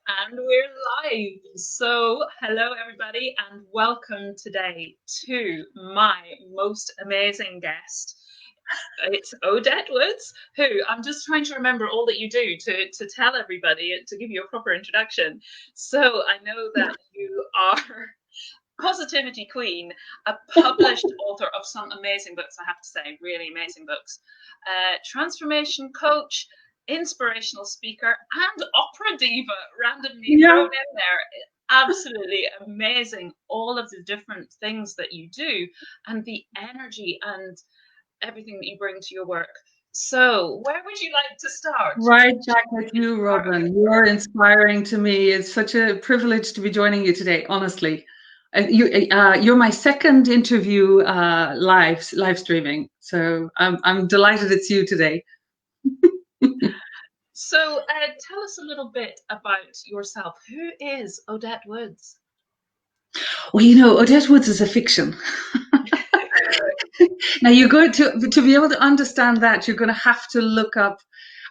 And we're live. So, hello, everybody, and welcome today to my most amazing guest. It's Odette Woods, who I'm just trying to remember all that you do to tell everybody, to give you a proper introduction. So, I know that you are Positivity Queen, a published author of some amazing books, I have to say, really amazing books, transformation coach, inspirational speaker, and opera diva randomly thrown in there. Absolutely amazing, all of the different things that you do and the energy and everything that you bring to your work. So, where would you like to start? Right back with you, Robin. You're inspiring to me. It's such a privilege to be joining you today, honestly. You're my second interview live streaming, so I'm delighted it's you today. So, tell us a little bit about yourself. Who is Odette Woods? Well, Odette Woods is a fiction. Now you're going to be able to understand that, you're going to have to look up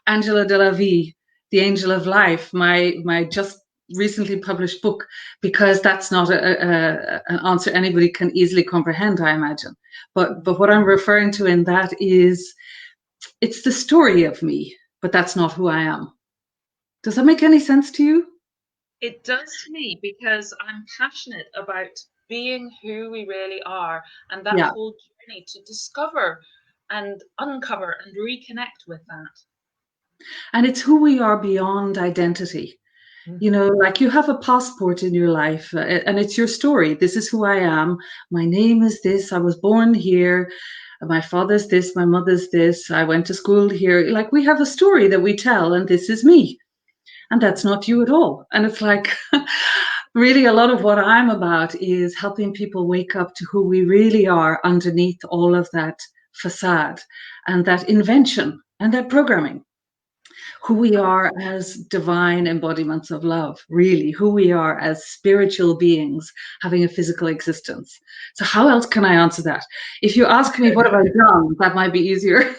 Angela de la Vie, The Angel of Life, my just recently published book, because that's not an answer anybody can easily comprehend, I imagine. But what I'm referring to in that is, it's the story of me, but that's not who I am. Does that make any sense to you? It does to me, because I'm passionate about being who we really are and that Yeah. whole journey to discover and uncover and reconnect with that. And it's who we are beyond identity. Like you have a passport in your life, and it's your story. This is who I am. My name is this. I was born here. My father's this. My mother's this. I went to school here. Like we have a story that we tell, and this is me. And that's not you at all. And it's like, really, a lot of what I'm about is helping people wake up to who we really are underneath all of that facade and that invention and that programming, who we are as divine embodiments of love, really, who we are as spiritual beings having a physical existence. So, how else can I answer that? If you ask me, what have I done? That might be easier.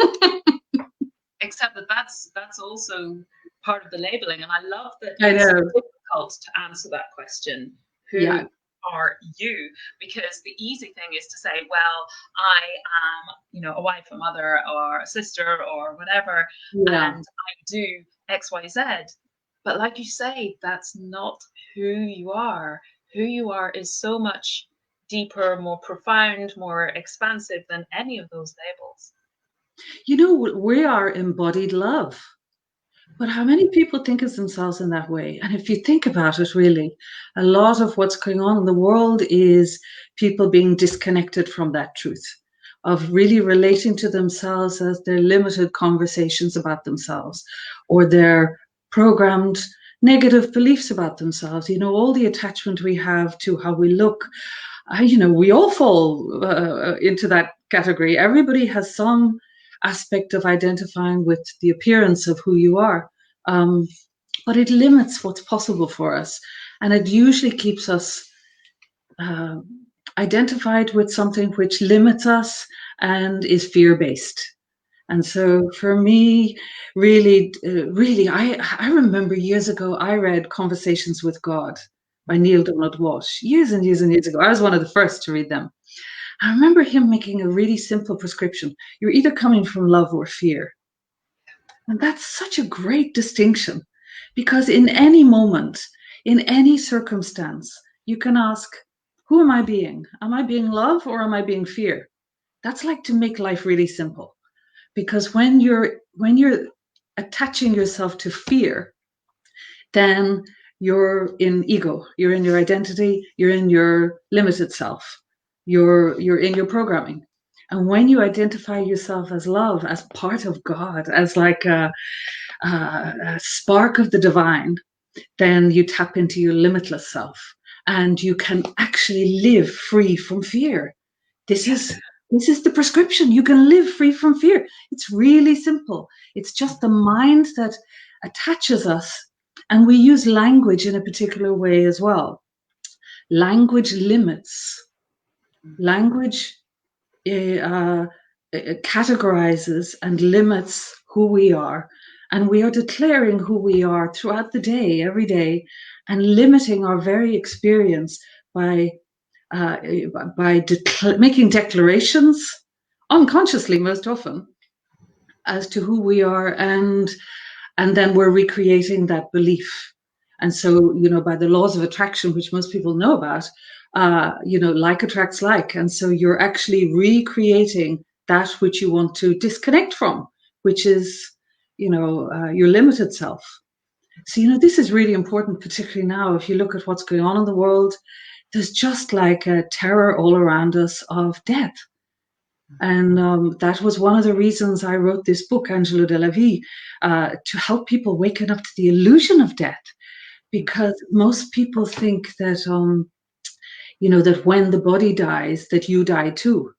Except that that's also part of the labeling, and I love that I it's know. difficult to answer that question. Yeah. Who are you? Because the easy thing is to say, well, I am, a wife, a mother, or a sister, or whatever, Yeah. and I do X, Y, Z. But like you say, that's not who you are. Who you are is so much deeper, more profound, more expansive than any of those labels. We are embodied love. But how many people think of themselves in that way? And if you think about it, really, a lot of what's going on in the world is people being disconnected from that truth, of really relating to themselves as their limited conversations about themselves, or their programmed negative beliefs about themselves. All the attachment we have to how we look. We all fall into that category. Everybody has some aspect of identifying with the appearance of who you are. Um, but it limits what's possible for us. And it usually keeps us uh, identified with something which limits us and is fear based. And so for me, really, I remember years ago, I read Conversations with God by Neil Donald Walsh, years and years and years ago. I was one of the first to read them. I remember him making a really simple prescription. You're either coming from love or fear. And that's such a great distinction, because in any moment, in any circumstance, you can ask, who am I being? Am I being love or am I being fear? That's like to make life really simple. Because when you're attaching yourself to fear, then you're in ego, you're in your identity, you're in your limited self, you're in your programming. And when you identify yourself as love, as part of God, as like a spark of the divine, then you tap into your limitless self, and you can actually live free from fear. This Yes. is this is the prescription. You can live free from fear. It's really simple. It's just the mind that attaches us, and we use language in a particular way as well. Language limits. Language uh, categorizes and limits who we are, And we are declaring who we are throughout the day, every day, and limiting our very experience by uh, making declarations unconsciously most often as to who we are, and then we're recreating that belief. And so, by the laws of attraction, which most people know about, like attracts like. And so you're actually recreating that which you want to disconnect from, which is, your limited self. So, this is really important, particularly now, if you look at what's going on in the world. There's just like a terror all around us of death. And that was one of the reasons I wrote this book, Angelo de la Vie, to help people waken up to the illusion of death. Because most people think that, that when the body dies, that you die too.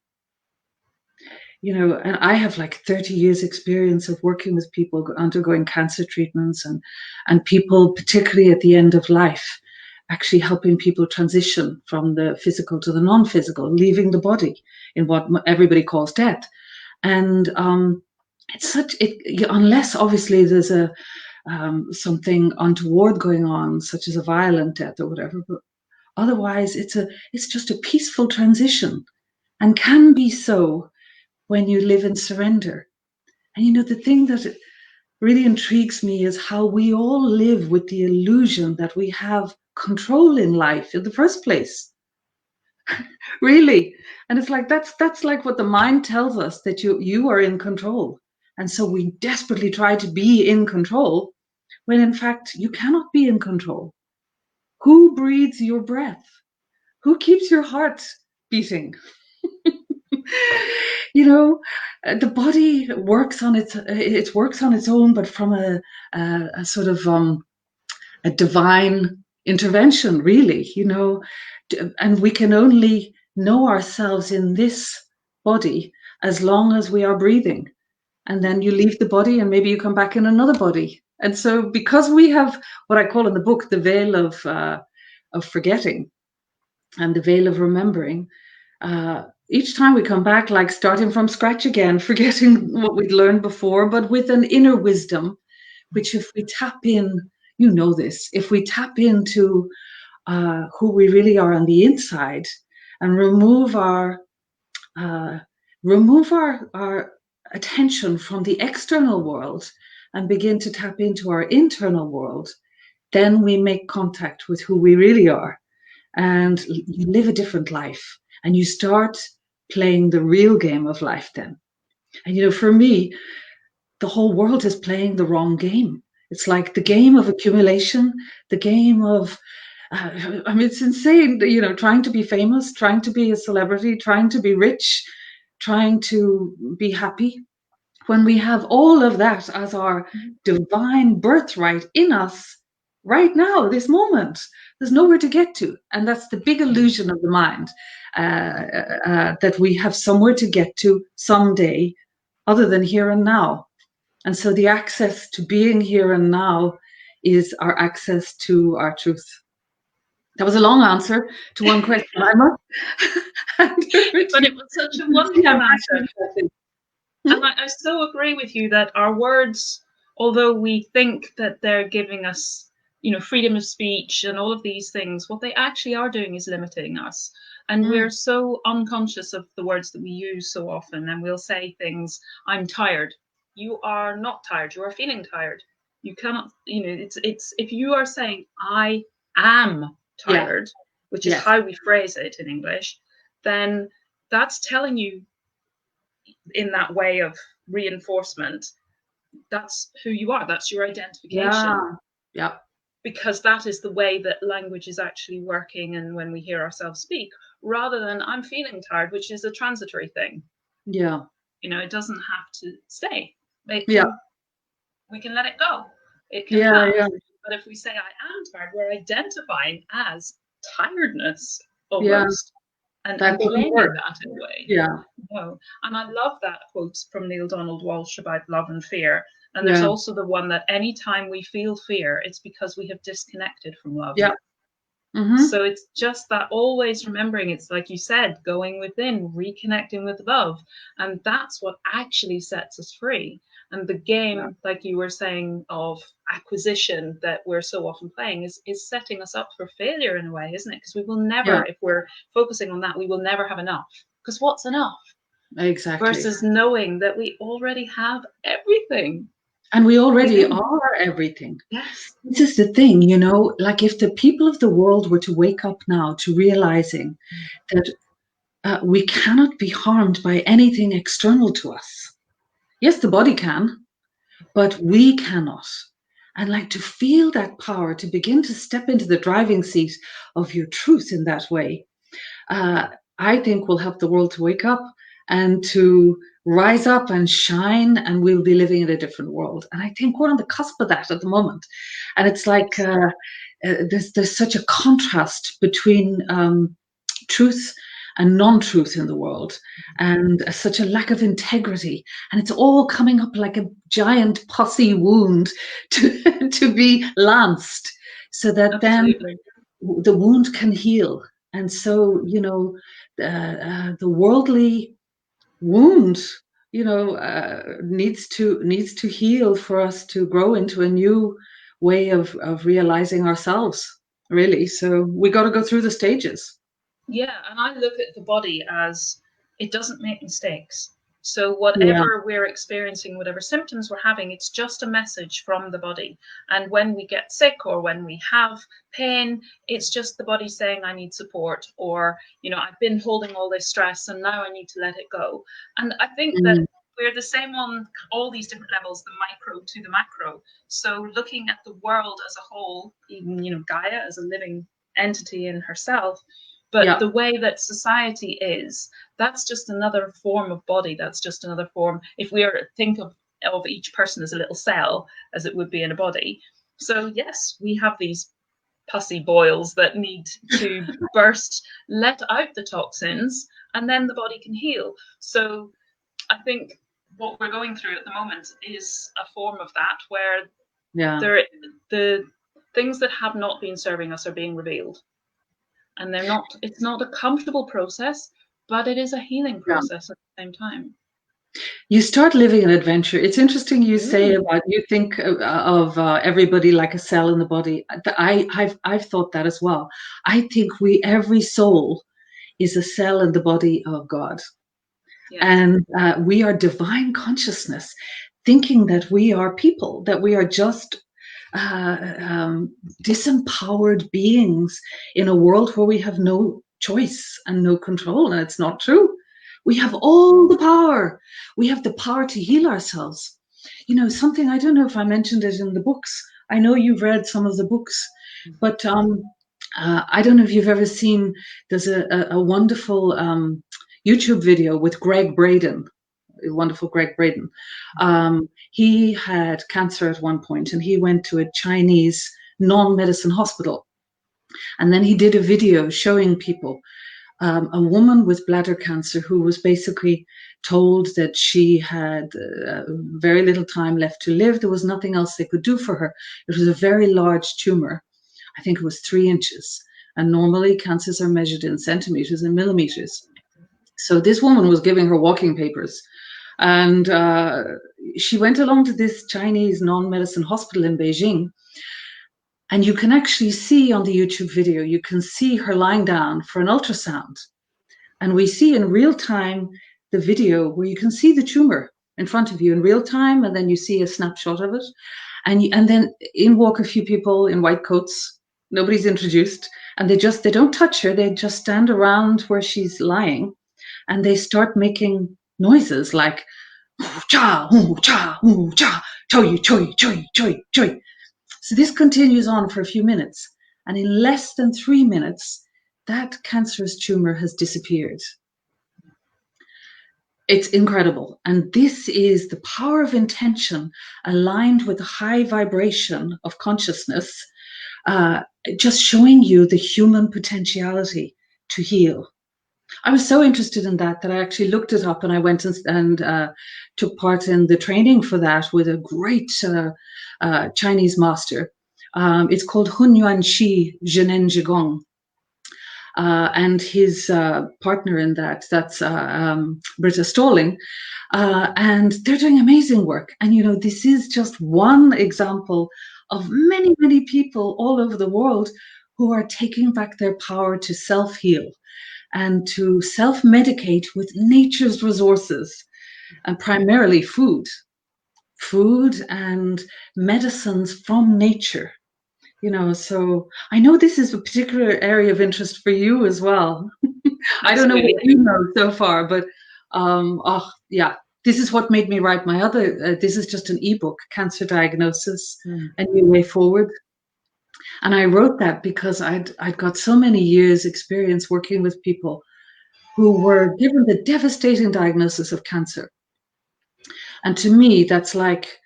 And I have like 30 years experience of working with people undergoing cancer treatments and people, particularly at the end of life, actually helping people transition from the physical to the non-physical, leaving the body in what everybody calls death. And it's unless obviously there's a something untoward going on, such as a violent death or whatever, but otherwise it's just a peaceful transition, and can be so when you live in surrender. And the thing that really intrigues me is how we all live with the illusion that we have control in life in the first place. Really. And it's like that's like what the mind tells us, that you are in control. And so we desperately try to be in control when in fact you cannot be in control. Who breathes your breath? Who keeps your heart beating? The body works on its own, but from a sort of a divine intervention, really. And we can only know ourselves in this body as long as we are breathing, and then you leave the body and maybe you come back in another body. And so because we have what I call in the book the veil of forgetting and the veil of remembering, each time we come back, like starting from scratch again, forgetting what we'd learned before, but with an inner wisdom, which if we tap in, if we tap into who we really are on the inside, and remove our attention from the external world and begin to tap into our internal world, then we make contact with who we really are, and you live a different life, and you start playing the real game of life then. And for me, the whole world is playing the wrong game. It's like the game of accumulation, the game of it's insane, trying to be famous, trying to be a celebrity, trying to be rich, trying to be happy, when we have all of that as our divine birthright in us right now, this moment. There's nowhere to get to. And that's the big illusion of the mind, that we have somewhere to get to someday other than here and now. And so the access to being here and now is our access to our truth. That was a long answer to one question. I must. But it was such a wonderful answer. And I so agree with you that our words, although we think that they're giving us, freedom of speech and all of these things, what they actually are doing is limiting us. And we're so unconscious of the words that we use so often. And we'll say things, I'm tired. You are not tired. You are feeling tired. You cannot, it's if you are saying, I am tired, which is how we phrase it in English, then that's telling you, in that way of reinforcement, that's who you are. That's your identification. Yeah. Because that is the way that language is actually working, and when we hear ourselves speak, rather than I'm feeling tired, which is a transitory thing. Yeah. It doesn't have to stay. We can let it go. It can pass. But if we say I am tired, we're identifying as tiredness almost. And claiming that in a way. And I love that quote from Neil Donald Walsh about love and fear. And there's also the one that anytime we feel fear, it's because we have disconnected from love. So it's just that always remembering, it's like you said, going within, reconnecting with love. And that's what actually sets us free. And the game, like you were saying, of acquisition that we're so often playing is setting us up for failure in a way, isn't it? Because we will never, Yeah, if we're focusing on that, we will never have enough. Because what's enough? exactly. Versus knowing that we already have everything. And we already Within. are everything. Yes. This is the thing, you know, like if the people of the world were to wake up now to realizing that we cannot be harmed by anything external to us. Yes, the body can, but we cannot. And like to feel that power, to begin to step into the driving seat of your truth in that way, uh, I think will help the world to wake up and to rise up and shine, and we'll be living in a different world. And I think we're on the cusp of that at the moment. And it's like there's such a contrast between truth and non-truth in the world, and such a lack of integrity, and it's all coming up like a giant pussy wound to be lanced, so that then Absolutely. the wound can heal. And so, you know, the worldly wound, you know, needs to heal for us to grow into a new way of realizing ourselves, really. So we got to go through the stages. Yeah, and I look at the body as it doesn't make mistakes. So Yeah. whatever we're experiencing, whatever symptoms we're having, it's just a message from the body. And when we get sick or when we have pain, it's just the body saying, I need support, or, you know, I've been holding all this stress and now I need to let it go. And I think that Mm, we're the same on all these different levels, the micro to the macro. So looking at the world as a whole, even, you know, Gaia as a living entity in herself, but yeah. the way that society is, that's just another form of body. That's just another form. If we are think of each person as a little cell, as it would be in a body. So yes, we have these pussy boils that need to burst, let out the toxins, and then the body can heal. So I think what we're going through at the moment is a form of that, where Yeah. the things that have not been serving us are being revealed, and it's not a comfortable process, but it is a healing Yeah. process at the same time. You start living an adventure. It's interesting you say Mm. about you think of everybody like a cell in the body. I've thought that as well. I think every soul is a cell in the body of God, Yes. and we are divine consciousness, thinking that we are people, that we are just disempowered beings in a world where we have no choice and no control, and it's not true. We have all the power. We have the power to heal ourselves. You know, something, I don't know if I mentioned it in the books. I know you've read some of the books, but I don't know if you've ever seen, there's a wonderful YouTube video with Greg Braden, wonderful Greg Braden. He had cancer at one point, and he went to a Chinese non-medicine hospital. And then he did a video showing people a woman with bladder cancer who was basically told that she had very little time left to live. There was nothing else they could do for her. It was a very large tumor. I think it was 3 inches. And normally cancers are measured in centimeters and millimeters. So this woman was giving her walking papers. And she went along to this Chinese non-medicine hospital in Beijing. And you can actually see on the YouTube video, you can see her lying down for an ultrasound. And we see in real time the video where you can see the tumor in front of you in real time, and then you see a snapshot of it. And then in walk a few people in white coats. Nobody's introduced, and they don't touch her. They just stand around where she's lying, and they start making noises like cha cha cha choy choy choy choy choy. So this continues on for a few minutes, and in less than 3 minutes, that cancerous tumor has disappeared. It's incredible. And this is the power of intention aligned with the high vibration of consciousness, uh, just showing you the human potentiality to heal. I was so interested in that I actually looked it up, and I went and took part in the training for that with a great Chinese master. It's called Hunyuan Shi Zhenen Zhigong. and his partner in that's Britta Stalling, and they're doing amazing work. And this is just one example of many, many people all over the world who are taking back their power to self-heal and to self-medicate with nature's resources, and primarily food and medicines from nature. So I know this is a particular area of interest for you as well. I don't know Absolutely. what you know so far, but oh yeah, this is what made me write my other. This is just an ebook, Cancer Diagnosis: A New Way Forward, and I wrote that because I'd got so many years' experience working with people who were given the devastating diagnosis of cancer, and to me, that's like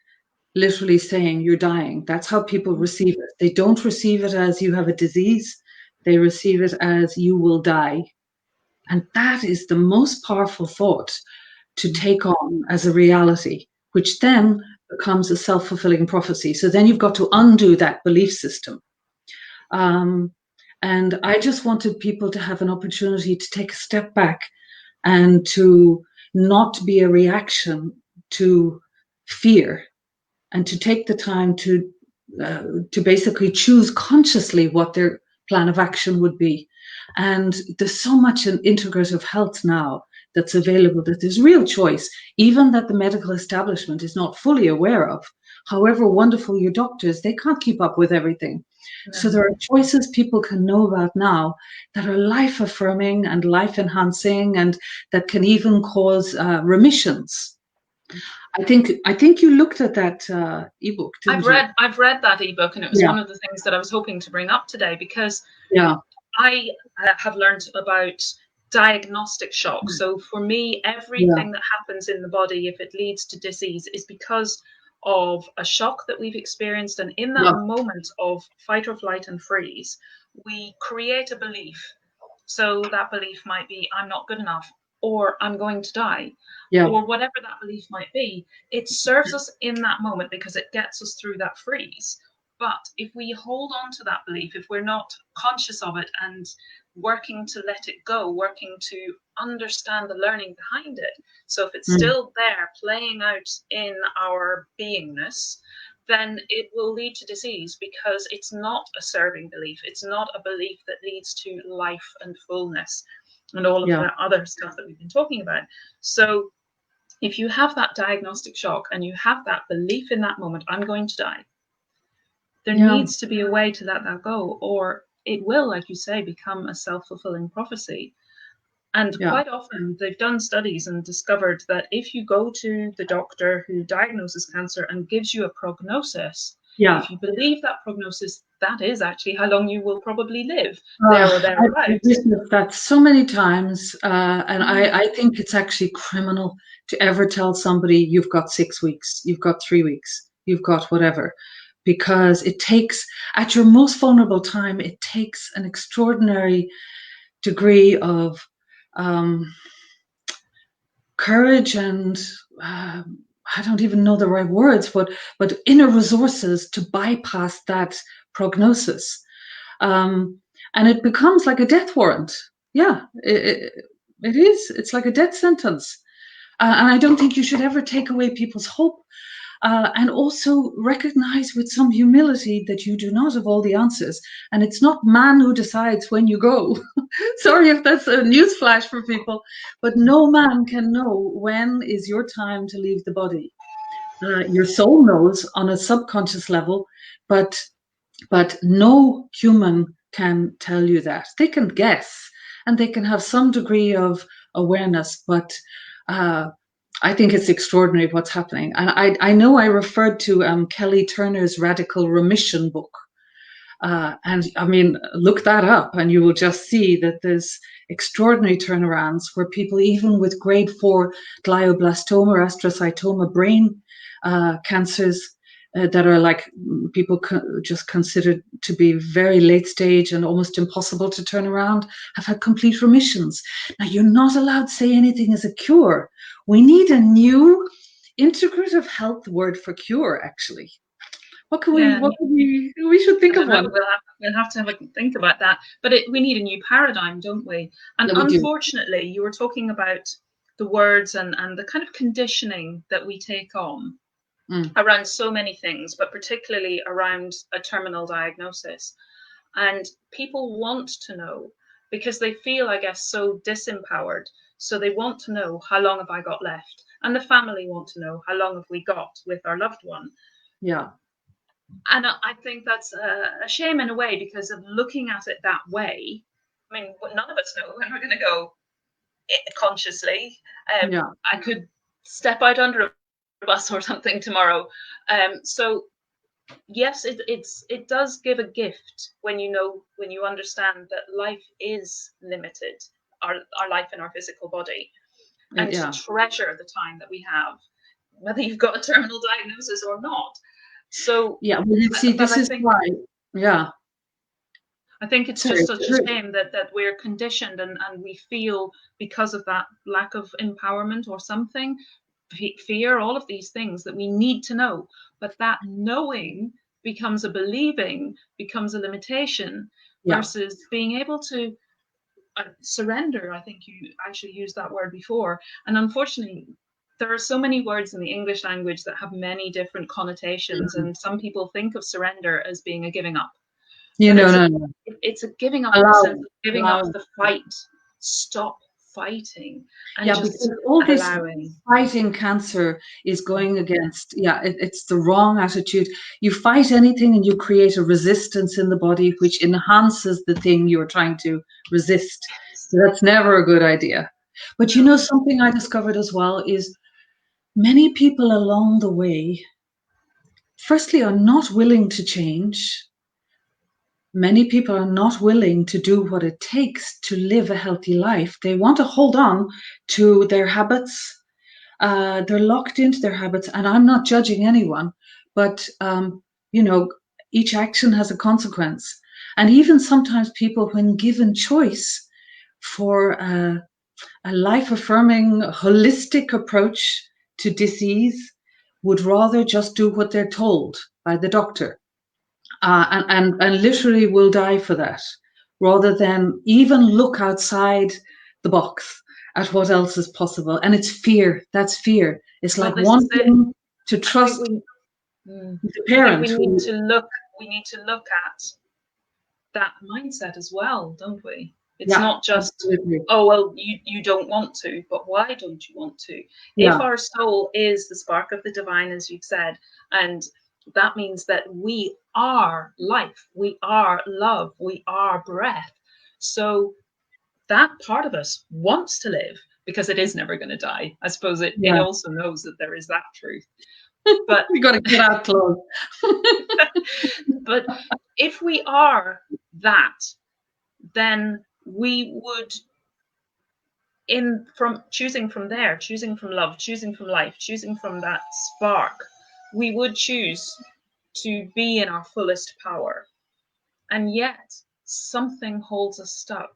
literally saying you're dying. That's how people receive it. They don't receive it as you have a disease. They receive it as you will die. And that is the most powerful thought to take on as a reality, which then becomes a self-fulfilling prophecy. So then you've got to undo that belief system. And I just wanted people to have an opportunity to take a step back and to not be a reaction to fear, and to take the time to basically choose consciously what their plan of action would be. And there's so much in integrative health now that's available, that there's real choice, even that the medical establishment is not fully aware of. However wonderful your doctors, they can't keep up with everything. So there are choices people can know about now that are life affirming and life enhancing, and that can even cause remissions. I think you looked at that ebook, didn't you? I've read that ebook, and it was Yeah. one of the things that I was hoping to bring up today, because Yeah. I have learned about diagnostic shock. So for me, everything that happens in the body, if it leads to disease, is because of a shock that we've experienced. And in that moment of fight or flight and freeze, we create a belief. So that belief might be, I'm not good enough, or I'm going to die, or whatever that belief might be. It serves us in that moment because it gets us through that freeze. But if we hold on to that belief, if we're not conscious of it and working to let it go, working to understand the learning behind it, so if it's still there playing out in our beingness, then it will lead to disease, because it's not a serving belief. It's not a belief that leads to life and fullness and all of that other stuff that we've been talking about. So if you have that diagnostic shock and you have that belief in that moment, I'm going to die, there needs to be a way to let that go, or it will, like you say, become a self-fulfilling prophecy. And quite often they've done studies and discovered that if you go to the doctor who diagnoses cancer and gives you a prognosis, if you believe that prognosis, that is actually how long you will probably live, there or thereabouts. I've witnessed that so many times, and I think it's actually criminal to ever tell somebody you've got 6 weeks, you've got 3 weeks, you've got whatever, because it takes, at your most vulnerable time, it takes an extraordinary degree of courage and I don't even know the right words, but inner resources to bypass that prognosis. And it becomes like a death warrant. Yeah, it is. It's like a death sentence. And I don't think you should ever take away people's hope. And also recognize with some humility that you do not have all the answers. And it's not man who decides when you go. Sorry if that's a newsflash for people, but no man can know when is your time to leave the body. Your soul knows on a subconscious level, but no human can tell you that. They can guess and they can have some degree of awareness, but I think it's extraordinary what's happening. And I know I referred to Kelly Turner's Radical Remission book. And I mean, look that up and you will just see that there's extraordinary turnarounds where people, even with grade 4 glioblastoma or astrocytoma brain cancers, that are like people just considered to be very late stage and almost impossible to turn around, have had complete remissions. Now, you're not allowed to say anything is a cure. We need a new integrative health word for cure, actually. Yeah, we should I think of don't know. one. We'll have to have a think about that. But we need a new paradigm, don't we? And Yeah, we do. unfortunately, you were talking about the words and the kind of conditioning that we take on Mm, around so many things, but particularly around a terminal diagnosis. And people want to know because they feel, I guess, so disempowered. So they want to know, how long have I got left? And the family want to know, how long have we got with our loved one? yeah. And I think that's a shame in a way, because of looking at it that way. I mean, none of us know when we're going to go consciously. Yeah. I could step out under a bus or something tomorrow. So yes, it does give a gift when you understand that life is limited, our life in our physical body, and to Yeah. treasure the time that we have, whether you've got a terminal diagnosis or not. So, Yeah. Well, you see, but this is why. Yeah. I think it's Sorry. just such a shame that we're conditioned, and we feel, because of that lack of empowerment or something, fear, all of these things, that we need to know. But that knowing becomes a believing, becomes a limitation, Yeah. versus being able to surrender. I think you actually used that word before. And unfortunately, there are so many words in the English language that have many different connotations. Mhm. And some people think of surrender as being a giving up. You But know, no, no. it's a giving up in the sense Allowing. of giving up Allowing. the fight. Stop fighting and Yeah, just because all this allowing. fighting cancer is going against, yeah, it's the wrong attitude. You fight anything and you create a resistance in the body, which enhances the thing you're trying to resist. So that's never a good idea. But you No. know, something I discovered as well is many people along the way, firstly, are not willing to change. Many people are not willing to do what it takes to live a healthy life. They want to hold on to their habits. They're locked into their habits, and I'm not judging anyone, but you know, each action has a consequence. And even sometimes people, when given choice for a life-affirming, holistic approach to disease, would rather just do what they're told by the doctor, and literally will die for that, rather than even look outside the box at what else is possible. And it's fear. That's fear. It's Well, like this is it. wanting to I think trust we the I think we parent need who, to look we need to look at that mindset as well, don't we? It's yeah, not just, absolutely. oh well, you don't want to, but why don't you want to? If Yeah, our soul is the spark of the divine, as you've said, and that means that we are life, we are love, we are breath. So that part of us wants to live, because it is never going to die. I suppose it yeah. also knows that there is that truth. But We got to get out close. but if we are that, then we would, in from choosing from there, choosing from love, choosing from life, choosing from that spark, we would choose to be in our fullest power. And yet something holds us stuck.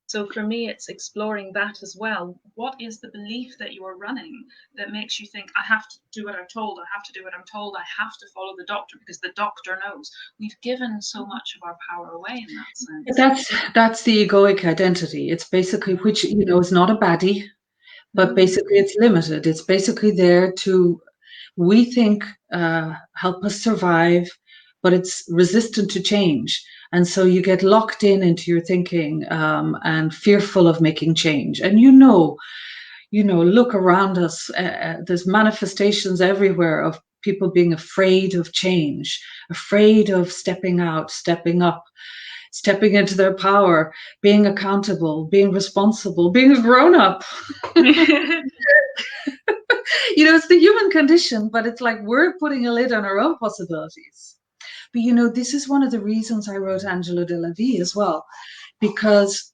So for me, it's exploring that as well. What is the belief that you are running that makes you think, I have to do what I'm told, I have to do what I'm told, I have to follow the doctor because the doctor knows? We've given so much of our power away in that But sense. that's the egoic identity. It's basically, which, you know, is not a baddie, but Mm. basically it's limited. It's basically there to, we think, help us survive, but it's resistant to change. And so you get locked into your thinking, and fearful of making change. And look around us. There's manifestations everywhere of people being afraid of change, afraid of stepping out, stepping up, stepping into their power, being accountable, being responsible, being a grown up. It's the human condition, but it's like we're putting a lid on our own possibilities. But this is one of the reasons I wrote Angelo Della Vie as well, because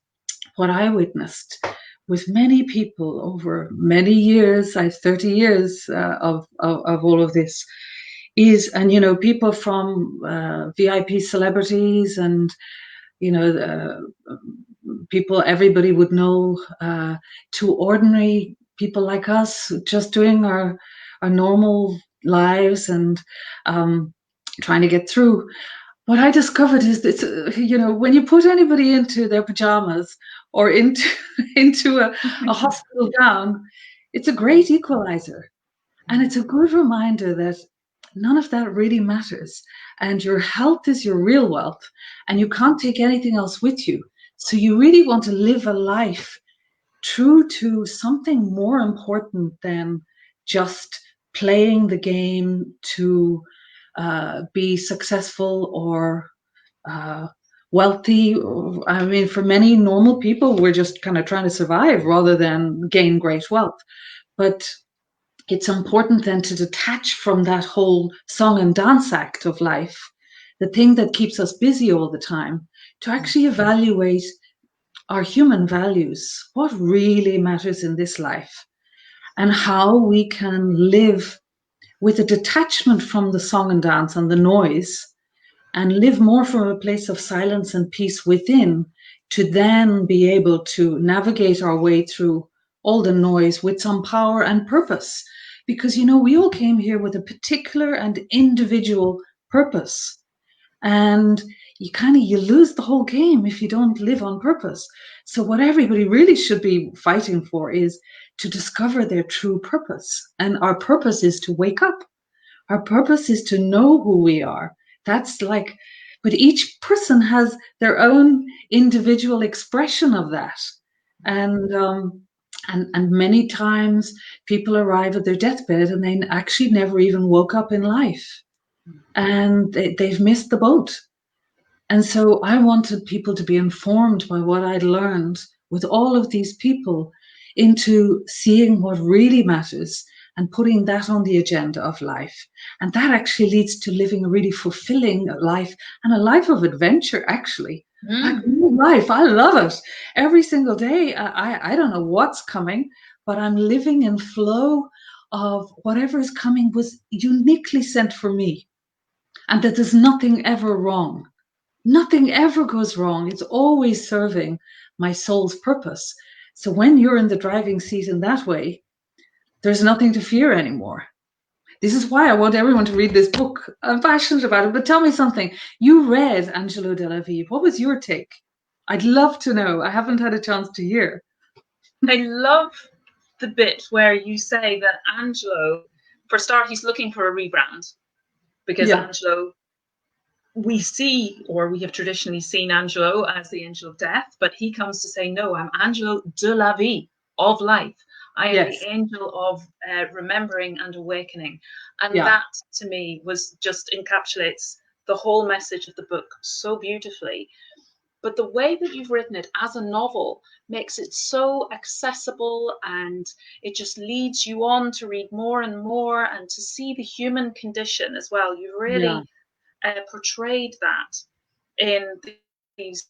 what I witnessed with many people over many years, I have 30 years of all of this, is, and people from VIP celebrities and people everybody would know, to ordinary people like us, just doing our normal lives, and trying to get through. What I discovered is that, when you put anybody into their pajamas or into into a hospital gown, it's a great equalizer. And it's a good reminder that none of that really matters. And your health is your real wealth, and you can't take anything else with you. So you really want to live a life true to something more important than just playing the game to be successful or uh, wealthy. I mean, for many normal people, we're just kind of trying to survive rather than gain great wealth. But it's important then to detach from that whole song and dance act of life, the thing that keeps us busy all the time, to actually evaluate our human values, what really matters in this life, and how we can live with a detachment from the song and dance and the noise and live more from a place of silence and peace within, to then be able to navigate our way through all the noise with some power and purpose. Because, we all came here with a particular and individual purpose. And you lose the whole game if you don't live on purpose. So what everybody really should be fighting for is to discover their true purpose. And our purpose is to wake up. Our purpose is to know who we are. That's like, but each person has their own individual expression of that. And and many times people arrive at their deathbed and they actually never even woke up in life, and they've missed the boat. And so I wanted people to be informed by what I'd learned with all of these people into seeing what really matters and putting that on the agenda of life. And that actually leads to living a really fulfilling life, and a life of adventure, actually. Like real life, I love it. Every single day, I don't know what's coming, but I'm living in flow of whatever is coming was uniquely sent for me, and that there's nothing ever wrong. Nothing ever goes wrong. It's always serving my soul's purpose. So when you're in the driving seat in that way, there's nothing to fear anymore. This is why I want everyone to read this book. I'm passionate about it. But tell me something. You read Angelo Della Vie. What was your take? I'd love to know. I haven't had a chance to hear. I love the bit where you say that Angelo, for a start, he's looking for a rebrand, because Yeah. Angelo, we see, or we have traditionally seen Angelo as the angel of death, but he comes to say, no, I'm Angelo de la vie, of life. I am Yes. the angel of remembering and awakening. And Yeah. that, to me, was just encapsulates the whole message of the book so beautifully. But the way that you've written it as a novel makes it so accessible, and it just leads you on to read more and more and to see the human condition as well. You Yeah. really portrayed that in these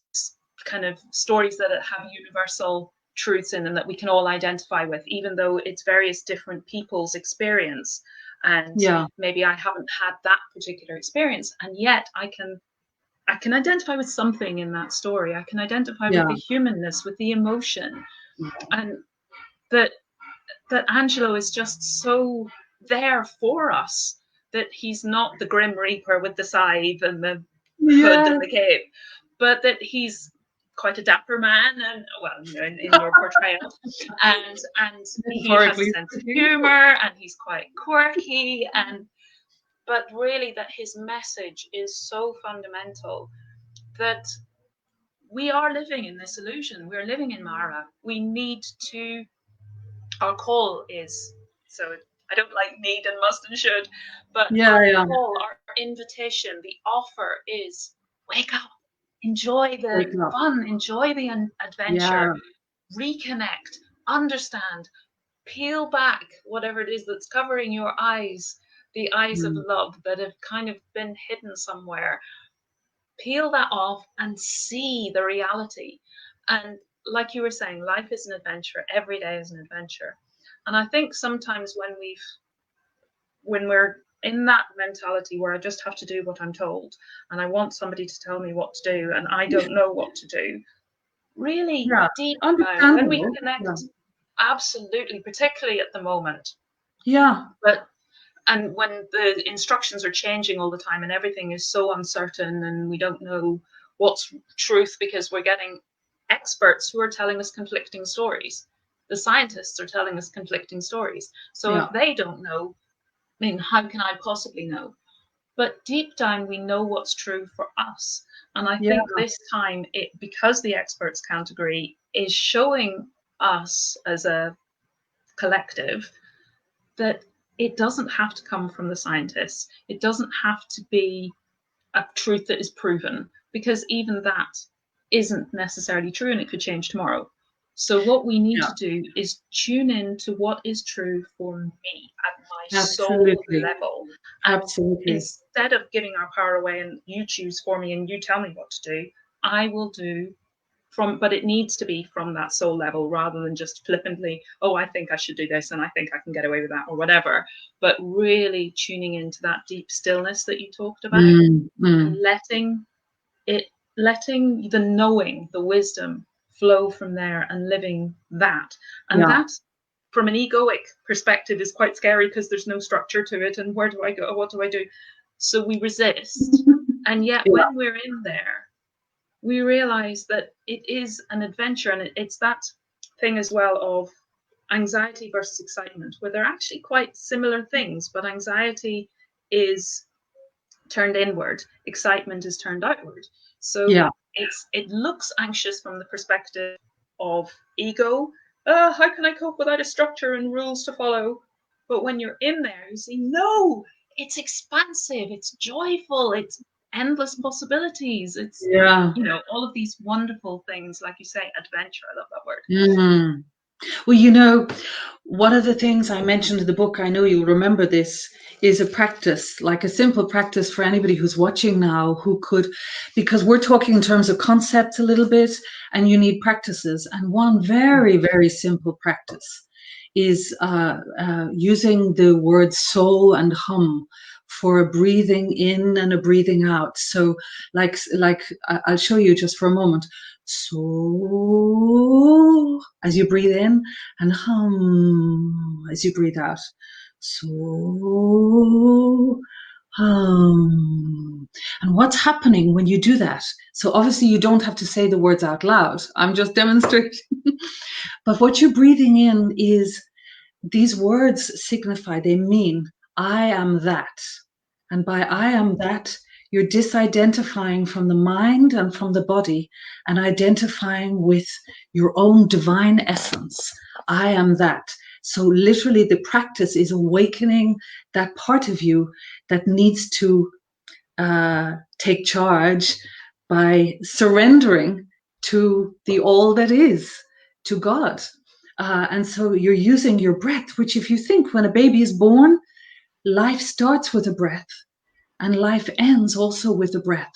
kind of stories that have universal truths in them that we can all identify with, even though it's various different people's experience. And Yeah. maybe I haven't had that particular experience, and yet I can identify with something in that story. I can identify with Yeah. the humanness, with the emotion, and that Angelo is just so there for us, that he's not the Grim Reaper with the scythe and the hood Yeah. and the cape, but that he's quite a dapper man, and well, in your portrayal, and he has a Metaphorically sense of speaking. humor, and he's quite quirky, and but really that his message is so fundamental, that we are living in this illusion. We're living in Mara. We need to, our call is, so I don't like need and must and should, but Yeah. our Yeah. call, our invitation, the offer is wake up, enjoy the Wake up. fun, enjoy the adventure, Yeah. reconnect, understand, peel back whatever it is that's covering your eyes, the eyes of Mm. love that have kind of been hidden somewhere. Peel that off and see the reality. And like you were saying, life is an adventure. Every day is an adventure. And I think sometimes when we're in that mentality where I just have to do what I'm told, and I want somebody to tell me what to do, and I don't know what to do, really Yeah. deep down, when we Understandable. Yeah. connect, absolutely, particularly at the moment, Yeah. but and when the instructions are changing all the time and everything is so uncertain and we don't know what's truth because we're getting experts who are telling us conflicting stories. The scientists are telling us conflicting stories. So if they don't know, I mean, how can I possibly know? But deep down, we know what's true for us. And I think this time, because the experts can't agree, is showing us as a collective that it doesn't have to come from the scientists. It doesn't have to be a truth that is proven, because even that isn't necessarily true and it could change tomorrow. So what we need to do is tune in to what is true for me at my soul level. And instead of giving our power away and you choose for me and you tell me what to do, I will do but it needs to be from that soul level rather than just flippantly, oh, I think I should do this and I think I can get away with that or whatever, but really tuning into that deep stillness that you talked about, and letting the knowing, the wisdom flow from there and living that. And that, from an egoic perspective, is quite scary because there's no structure to it. And where do I go? What do I do? So we resist. And yet when we're in there, we realize that it is an adventure, and it's that thing as well of anxiety versus excitement, where they're actually quite similar things, but anxiety is turned inward, excitement is turned outward. So it looks anxious from the perspective of ego. How can I cope without a structure and rules to follow? But when you're in there, you see, no, it's expansive, it's joyful, it's endless possibilities. It's, all of these wonderful things, like you say, adventure. I love that word. Well, one of the things I mentioned in the book, I know you'll remember this, is a practice, like a simple practice for anybody who's watching now who could, because we're talking in terms of concepts a little bit, and you need practices. And one very, very simple practice is using the word soul and hum for a breathing in and a breathing out. So like I'll show you just for a moment. So as you breathe in, and hum as you breathe out. So hum. And what's happening when you do that? So obviously you don't have to say the words out loud. I'm just demonstrating. But what you're breathing in is, these words signify, they mean, I am that. And by I am that, you're disidentifying from the mind and from the body and identifying with your own divine essence. I am that. So literally the practice is awakening that part of you that needs to take charge by surrendering to the all that is, to God. And so you're using your breath, which, if you think, when a baby is born, life starts with a breath and life ends also with a breath.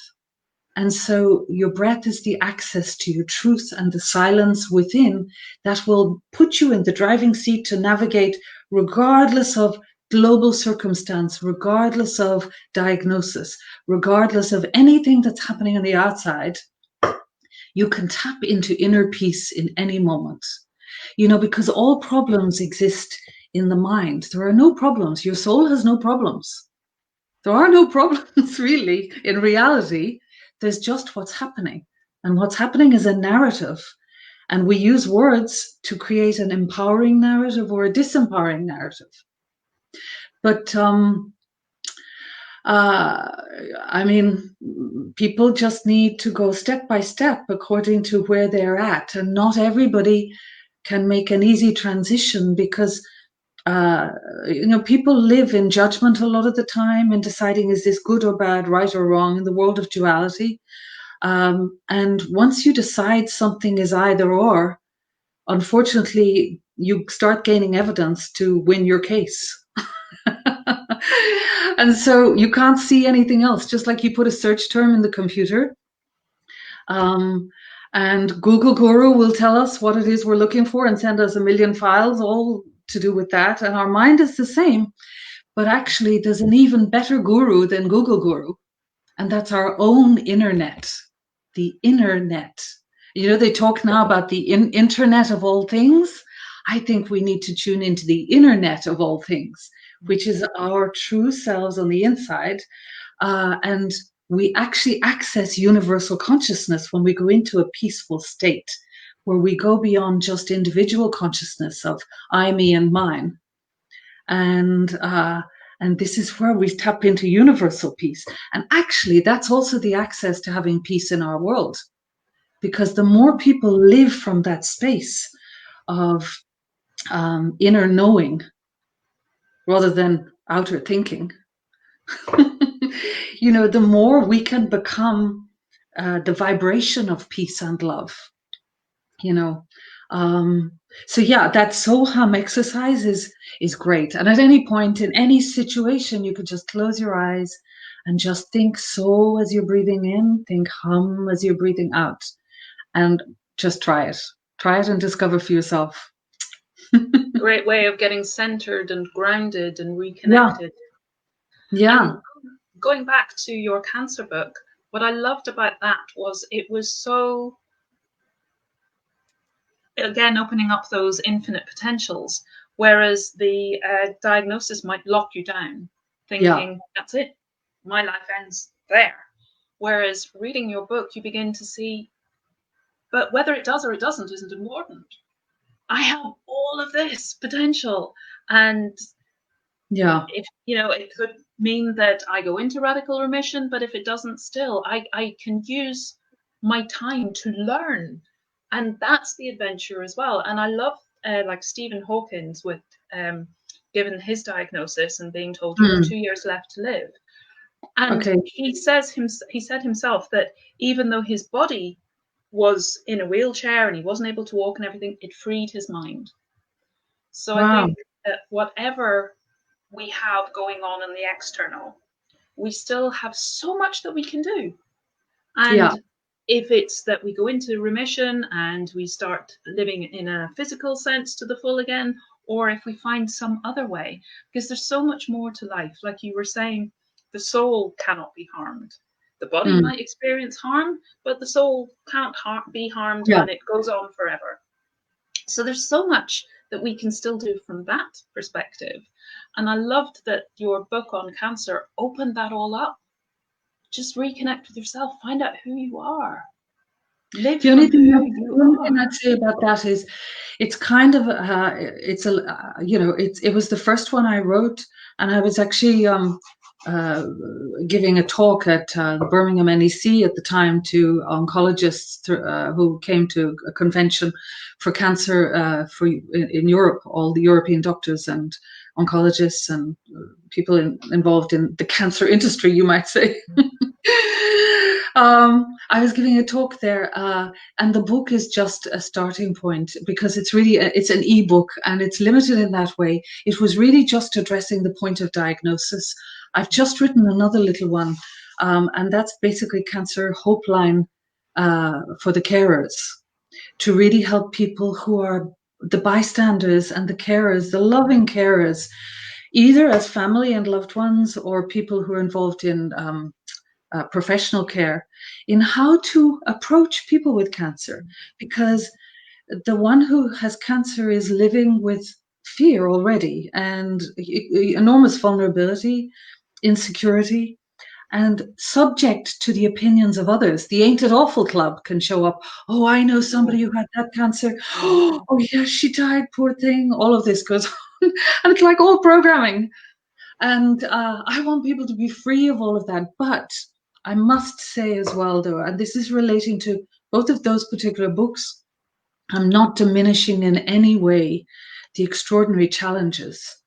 And so your breath is the access to your truth and the silence within that will put you in the driving seat to navigate regardless of global circumstance, regardless of diagnosis, regardless of anything that's happening on the outside. You can tap into inner peace in any moment. Because all problems exist in the mind. There are no problems. Your soul has no problems. There are no problems, really, in reality. There's just what's happening. And what's happening is a narrative. And we use words to create an empowering narrative or a disempowering narrative. But, people just need to go step by step according to where they're at. And not everybody can make an easy transition because people live in judgment a lot of the time and deciding, is this good or bad, right or wrong, in the world of duality. And once you decide something is either or, unfortunately, you start gaining evidence to win your case. And so you can't see anything else, just like you put a search term in the computer. And Google Guru will tell us what it is we're looking for and send us a million files, all to do with that. And our mind is the same. But actually, there's an even better guru than Google Guru. And that's our own internet, the internet. They talk now about the internet of all things. I think we need to tune into the internet of all things, which is our true selves on the inside. And we actually access universal consciousness when we go into a peaceful state, where we go beyond just individual consciousness of I, me, and mine. And this is where we tap into universal peace. And actually, that's also the access to having peace in our world. Because the more people live from that space of inner knowing rather than outer thinking, the more we can become the vibration of peace and love. So yeah, that Soham exercise is great. And at any point in any situation, you could just close your eyes and just think so as you're breathing in, think hum as you're breathing out, and just try it. Try it and discover for yourself. Great way of getting centered and grounded and reconnected. Yeah. And going back to your cancer book, what I loved about that was it was so, again, opening up those infinite potentials, whereas the diagnosis might lock you down, thinking, that's it, my life ends there. Whereas reading your book, you begin to see, but whether it does or it doesn't isn't important. I have all of this potential. And if it could mean that I go into radical remission, but if it doesn't, still I can use my time to learn. And that's the adventure as well. And I love like Stephen Hawkins with given his diagnosis and being told you have 2 years left to live. And he said himself that even though his body was in a wheelchair and he wasn't able to walk and everything, it freed his mind. So I think that whatever we have going on in the external, we still have so much that we can do. And if it's that we go into remission and we start living in a physical sense to the full again, or if we find some other way, because there's so much more to life. Like you were saying, the soul cannot be harmed. The body might experience harm, but the soul can't be harmed, and it goes on forever. So there's so much that we can still do from that perspective. And I loved that your book on cancer opened that all up. Just reconnect with yourself, find out who you are. The only thing I'd say about that is it's kind of it was the first one I wrote, and I was actually giving a talk at the Birmingham NEC at the time to oncologists who came to a convention for cancer in Europe, all the European doctors and oncologists and people involved in the cancer industry, you might say. I was giving a talk there, and the book is just a starting point because it's an ebook and it's limited in that way. It was really just addressing the point of diagnosis. I've just written another little one, and that's basically Cancer Hope Line for the carers, to really help people who are the bystanders and the carers, the loving carers, either as family and loved ones or people who are involved in professional care, in how to approach people with cancer, because the one who has cancer is living with fear already and enormous vulnerability, insecurity, and subject to the opinions of others. The Ain't It Awful Club can show up. Oh, I know somebody who had that cancer. Oh, yeah, she died, poor thing. All of this goes on. And it's like all programming. And I want people to be free of all of that. But I must say as well, though, and this is relating to both of those particular books, I'm not diminishing in any way the extraordinary challenges.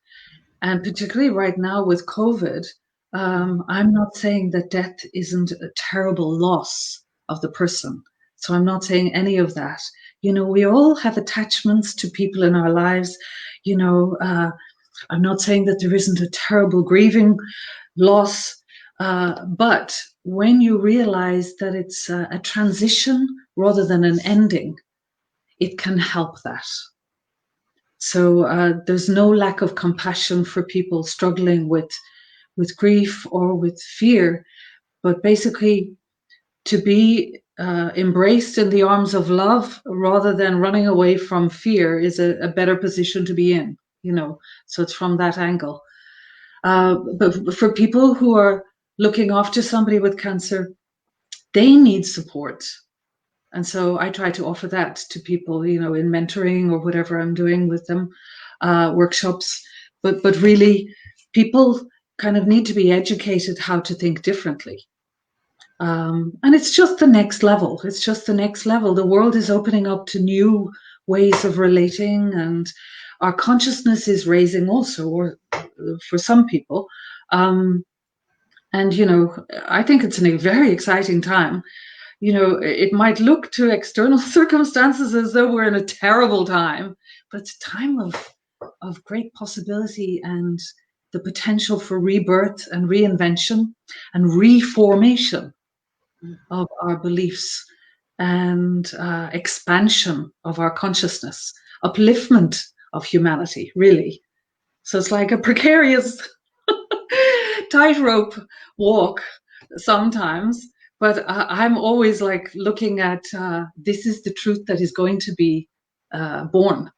And particularly right now with COVID, I'm not saying that death isn't a terrible loss of the person. So I'm not saying any of that. We all have attachments to people in our lives. I'm not saying that there isn't a terrible grieving loss. But when you realize that it's a transition rather than an ending, it can help that. So there's no lack of compassion for people struggling with grief or with fear, but basically to be embraced in the arms of love rather than running away from fear is a better position to be in, So it's from that angle. But for people who are looking after somebody with cancer, they need support. And so I try to offer that to people, you know, in mentoring or whatever I'm doing with them, workshops. But really, people kind of need to be educated how to think differently. And it's just the next level. It's just the next level. The world is opening up to new ways of relating, and our consciousness is raising also, or for some people. Um, and, you know, I think it's a very exciting time. You know, it might look to external circumstances as though we're in a terrible time, but it's a time of great possibility and the potential for rebirth and reinvention and reformation of our beliefs and expansion of our consciousness, upliftment of humanity, really. So it's like a precarious tightrope walk sometimes, but I'm always like looking at this is the truth that is going to be born.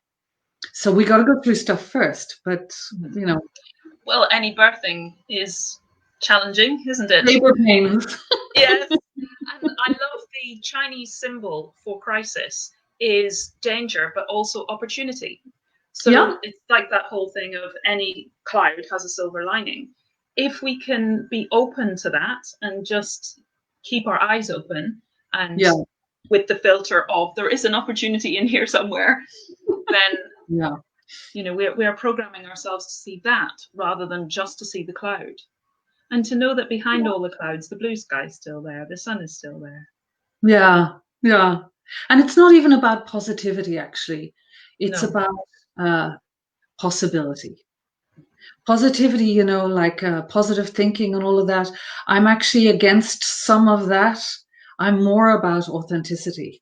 So we got to go through stuff first, but you know, Well, any birthing is challenging, isn't it? labor pains. Yes. And I love the Chinese symbol for crisis is danger, but also opportunity. Yeah, So it's like that whole thing of any cloud has a silver lining. If we can be open to that and just keep our eyes open and yeah, with the filter of there is an opportunity in here somewhere, then yeah. you know we are programming ourselves to see that rather than just to see the cloud. And to know that behind all the clouds, the blue sky's still there, the sun is still there. Yeah, yeah. And it's not even about positivity, actually. It's No. about uh, possibility. Positivity, you know, like positive thinking and all of that. I'm actually against some of that. I'm more about authenticity.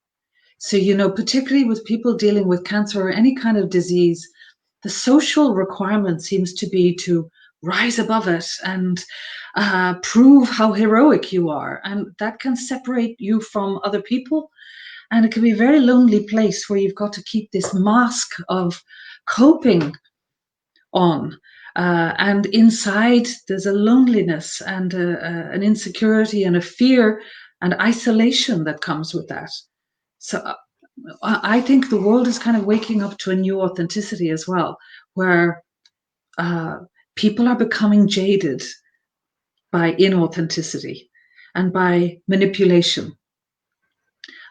So, you know, particularly with people dealing with cancer or any kind of disease, the social requirement seems to be to rise above it and prove how heroic you are. And that can separate you from other people. And it can be a very lonely place where you've got to keep this mask of coping on. And inside, there's a loneliness and an insecurity and a fear and isolation that comes with that. So I think the world is kind of waking up to a new authenticity as well, where uh, people are becoming jaded by inauthenticity and by manipulation.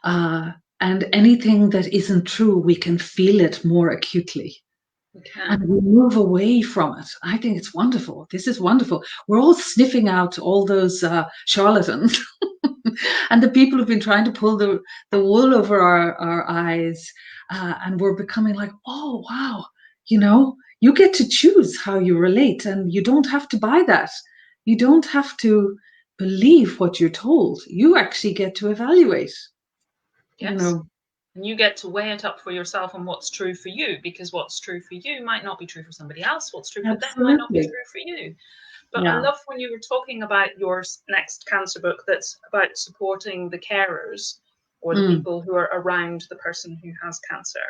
Uh, and anything that isn't true, we can feel it more acutely. We can. And we move away from it. I think it's wonderful. This is wonderful. We're all sniffing out all those charlatans and the people who've been trying to pull the wool over our eyes. And we're becoming like, oh, wow, you know, you get to choose how you relate and you don't have to buy that. You don't have to believe what you're told. You actually get to evaluate, you Yes. know. And you get to weigh it up for yourself and what's true for you, because what's true for you might not be true for somebody else. What's true for them might not be Absolutely. true for you. But I Yeah. love when you were talking about your next cancer book that's about supporting the carers or the Mm, people who are around the person who has cancer.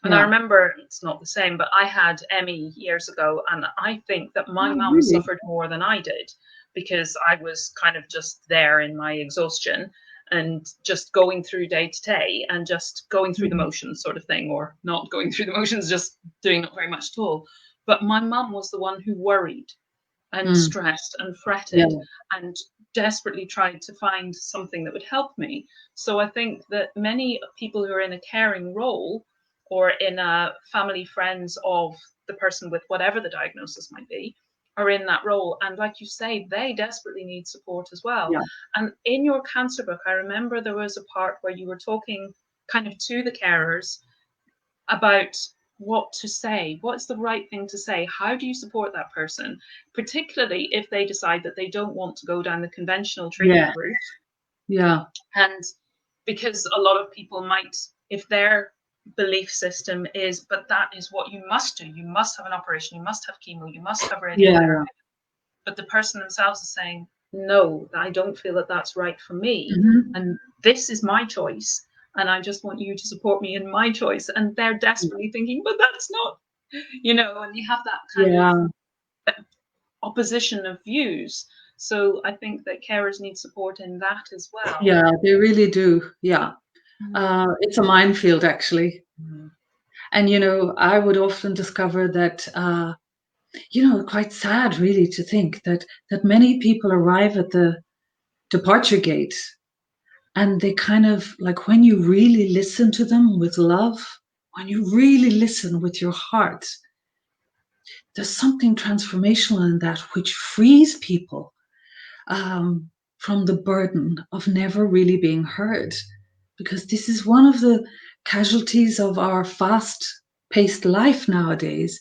And I yeah. remember it's not the same, but I had Emmy years ago, and I think that my Oh, mum really? suffered more than I did because I was kind of just there in my exhaustion and just going through day to day and just going through the Mm, motions, sort of thing, or not going through the motions, just doing not very much at all. But my mum was the one who worried and mm, stressed and yeah. fretted and desperately tried to find something that would help me. So I think that many people who are in a caring role or in a family friends of the person with whatever the diagnosis might be are in that role. And like you say, they desperately need support as well. Yeah. And in your cancer book, I remember there was a part where you were talking kind of to the carers about what to say, what's the right thing to say, how do you support that person, particularly if they decide that they don't want to go down the conventional treatment Yeah. route. Yeah. And because a lot of people might, if their belief system is, but that is what you must do, you must have an operation, you must have chemo, you must have Yeah. radiotherapy, but the person themselves is saying, no, I don't feel that that's right for me. Mhm. And this is my choice. And I just want you to support me in my choice. And they're desperately thinking, but that's not, and you have that kind of Yeah. opposition of views. So I think that carers need support in that as well. Yeah, they really do. Yeah. It's a minefield, actually. And, I would often discover that, quite sad really to think that many people arrive at the departure gate and they kind of like when you really listen to them with love, when you really listen with your heart, there's something transformational in that which frees people um, from the burden of never really being heard. Because this is one of the casualties of our fast paced life nowadays.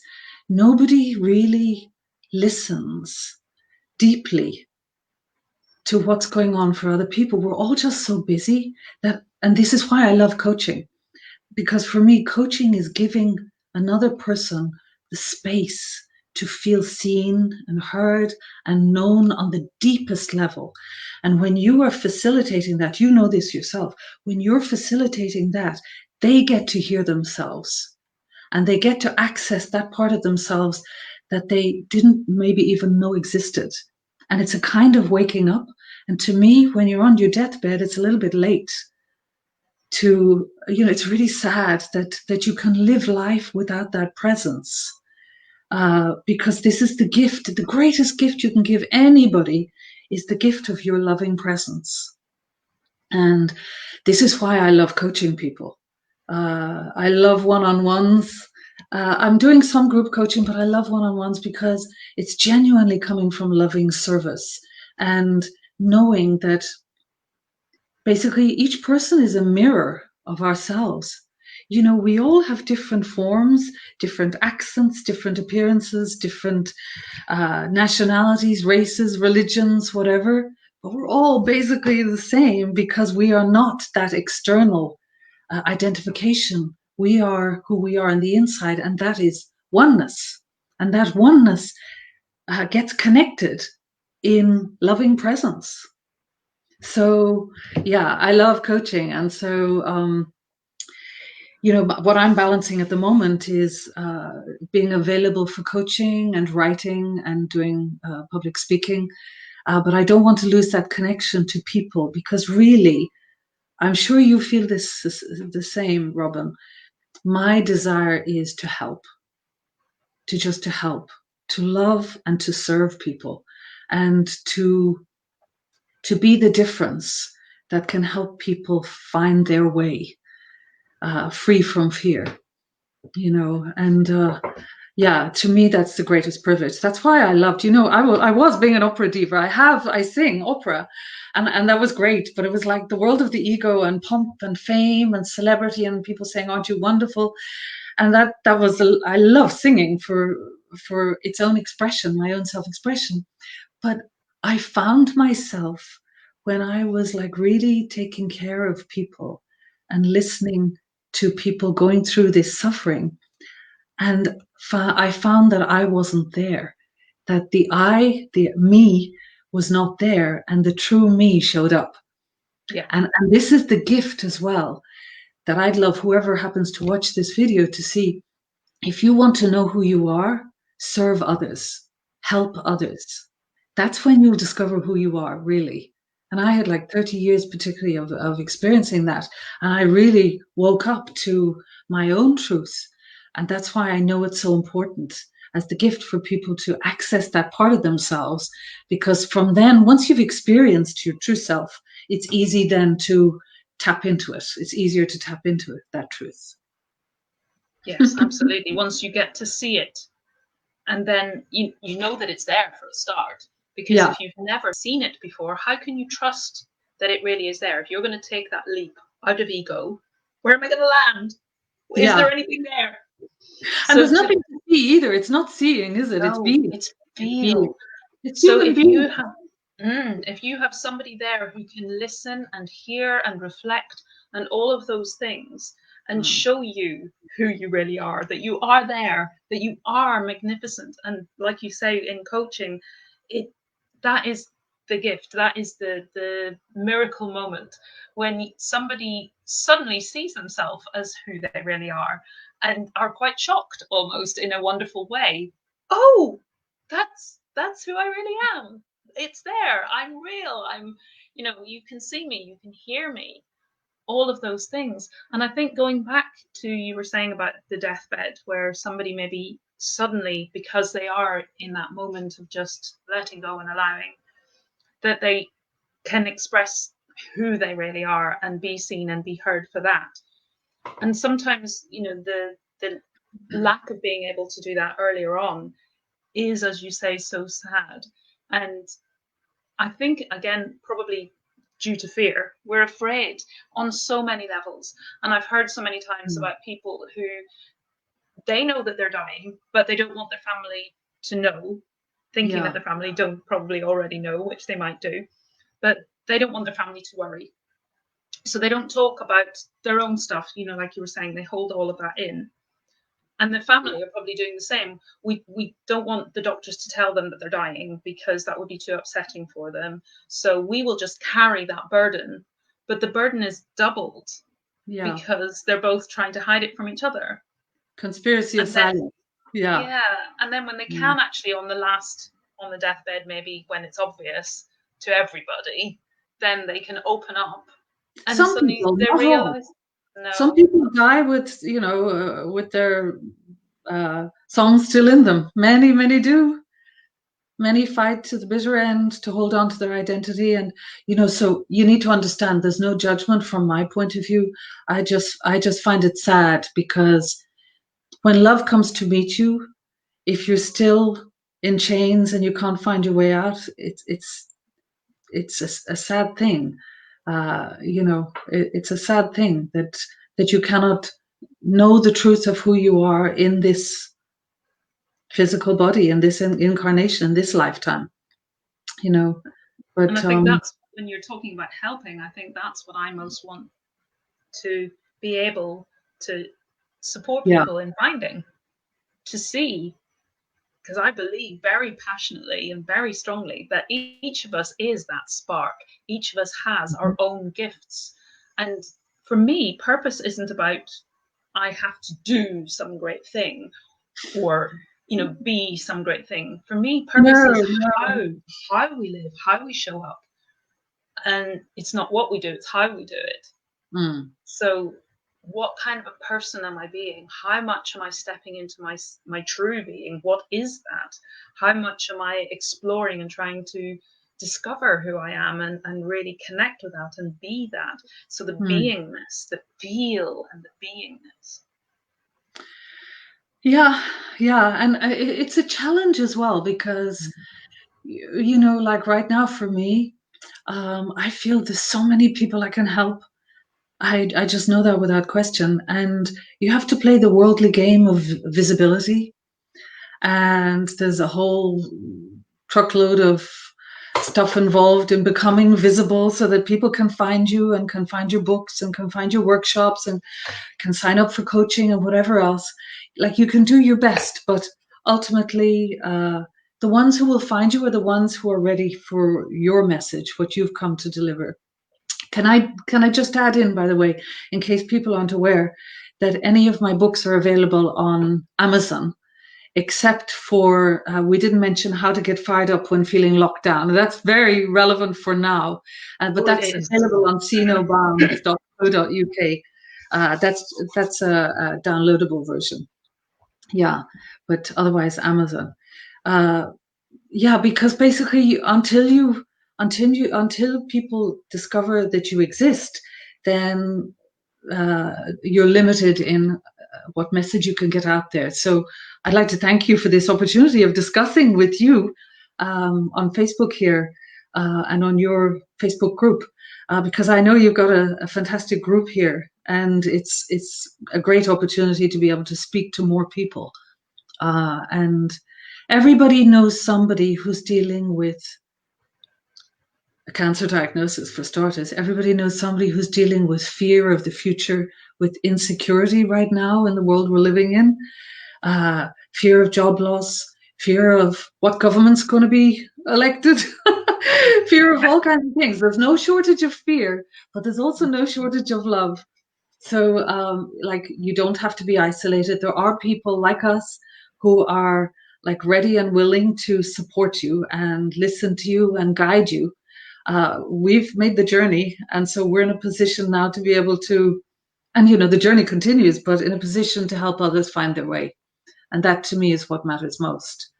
Nobody really listens deeply to what's going on for other people. We're all just so busy and this is why I love coaching. Because for me, coaching is giving another person the space to feel seen and heard and known on the deepest level. And when you are facilitating that, you know this yourself, when you're facilitating that, they get to hear themselves and they get to access that part of themselves that they didn't maybe even know existed. And it's a kind of waking up. And to me, when you're on your deathbed, it's a little bit late to, it's really sad that you can live life without that presence, because this is the gift, the greatest gift you can give anybody is the gift of your loving presence. And this is why I love coaching people. I love one-on-ones. I'm doing some group coaching, but I love one-on-ones because it's genuinely coming from loving service and knowing that basically each person is a mirror of ourselves. We all have different forms, different accents, different appearances, different nationalities, races, religions, whatever. But we're all basically the same because we are not that external identification. We are who we are on the inside, and that is oneness. And that oneness gets connected in loving presence. So, yeah, I love coaching. And so, what I'm balancing at the moment is being available for coaching and writing and doing public speaking. But I don't want to lose that connection to people because really, I'm sure you feel this the same, Robin. My desire is to help, to help, to love and to serve people and to be the difference that can help people find their way free from fear, and yeah, to me, that's the greatest privilege. That's why I loved, I was being an opera diva. I sing opera and that was great, but it was like the world of the ego and pomp and fame and celebrity and people saying, aren't you wonderful? And that was, I love singing for its own expression, my own self-expression. But I found myself when I was like really taking care of people and listening to people going through this suffering. And I found that I wasn't there, that the me was not there, and the true me showed up. Yeah. And this is the gift as well that I'd love whoever happens to watch this video to see. If you want to know who you are, serve others, help others. That's when you'll discover who you are, really. And I had like 30 years, particularly, of experiencing that. And I really woke up to my own truth. And that's why I know it's so important as the gift for people to access that part of themselves. Because from then, once you've experienced your true self, it's easy then to tap into it. It's easier to tap into it, that truth. Yes, absolutely. Once you get to see it, and then you know that it's there for a start. Because if you've never seen it before, how can you trust that it really is there? If you're going to take that leap out of ego, where am I going to land? Is there anything there? And there's nothing to see either. It's not seeing, is it? No, it's being. It's feel. It's so if you have somebody there who can listen and hear and reflect and all of those things and show you who you really are, that you are there, that you are magnificent. And like you say in coaching, that is the gift, that is the miracle moment when somebody suddenly sees themselves as who they really are and are quite shocked almost in a wonderful way. Oh, that's who I really am. It's there. I'm real. You can see me, you can hear me, all of those things. And I think going back to you were saying about the deathbed, where somebody maybe suddenly, because they are in that moment of just letting go and allowing, that they can express who they really are and be seen and be heard for that. And sometimes, the lack of being able to do that earlier on is, as you say, so sad. And I think, again, probably due to fear, we're afraid on so many levels. And I've heard so many times about people who they know that they're dying, but they don't want their family to know, thinking that the family don't probably already know, which they might do, but they don't want their family to worry. So they don't talk about their own stuff, like you were saying, they hold all of that in. And the family are probably doing the same. We don't want the doctors to tell them that they're dying because that would be too upsetting for them. So we will just carry that burden. But the burden is doubled because they're both trying to hide it from each other. Conspiracy of silence. Yeah. And then when they can actually on the deathbed, maybe when it's obvious to everybody, then they can open up. And suddenly they realize. No. Some people die with, with their songs still in them. Many, many do. Many fight to the bitter end to hold on to their identity. And, so you need to understand there's no judgment from my point of view. I just find it sad because when love comes to meet you, if you're still in chains and you can't find your way out, it's a sad thing. It's a sad thing that you cannot know the truth of who you are in this physical body, in this incarnation, in this lifetime. But and I think that's when you're talking about helping. I think that's what I most want to be able to support people in finding, to see. Because I believe very passionately and very strongly that each of us is that spark. Each of us has our own gifts. And for me, purpose isn't about I have to do some great thing or, be some great thing. For me, purpose is how we live, how we show up. And it's not what we do, it's how we do it. So what kind of a person am I being? How much am I stepping into my true being? What is that? How much am I exploring and trying to discover who I am and really connect with that and be that? So the beingness, the feel and the beingness. Yeah. And it's a challenge as well because, like right now for me, I feel there's so many people I can help. I just know that without question. And you have to play the worldly game of visibility. And there's a whole truckload of stuff involved in becoming visible so that people can find you and can find your books and can find your workshops and can sign up for coaching and whatever else. Like you can do your best, but ultimately, the ones who will find you are the ones who are ready for your message, what you've come to deliver. Can I just add in, by the way, in case people aren't aware, that any of my books are available on Amazon, except for, we didn't mention how to get fired up when feeling locked down. That's very relevant for now, but that's available on cnobounds.co.uk. That's a downloadable version. Yeah, but otherwise Amazon. Because basically until people discover that you exist, then you're limited in what message you can get out there. So I'd like to thank you for this opportunity of discussing with you on Facebook here and on your Facebook group, because I know you've got a fantastic group here, and it's a great opportunity to be able to speak to more people. And everybody knows somebody who's dealing with a cancer diagnosis, for starters. Everybody knows somebody who's dealing with fear of the future, with insecurity right now in the world we're living in, fear of job loss, fear of what government's going to be elected, fear of all kinds of things. There's no shortage of fear, but there's also no shortage of love. So, you don't have to be isolated. There are people like us who are like ready and willing to support you and listen to you and guide you. We've made the journey, and so we're in a position now to be able to, and the journey continues, but in a position to help others find their way. And that to me is what matters most.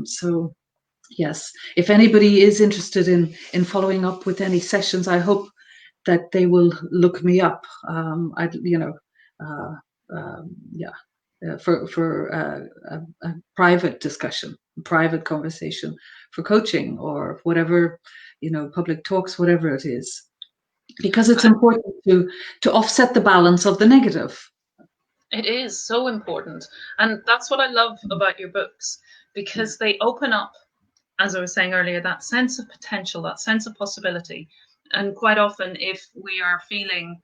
So yes, if anybody is interested in following up with any sessions, I hope that they will look me up. I, uh, yeah, for a private discussion, private conversation, for coaching or whatever, public talks, whatever it is, because it's important to offset the balance of the negative. It is so important. And that's what I love about your books, because they open up, as I was saying earlier, that sense of potential, that sense of possibility. And quite often, if we are feeling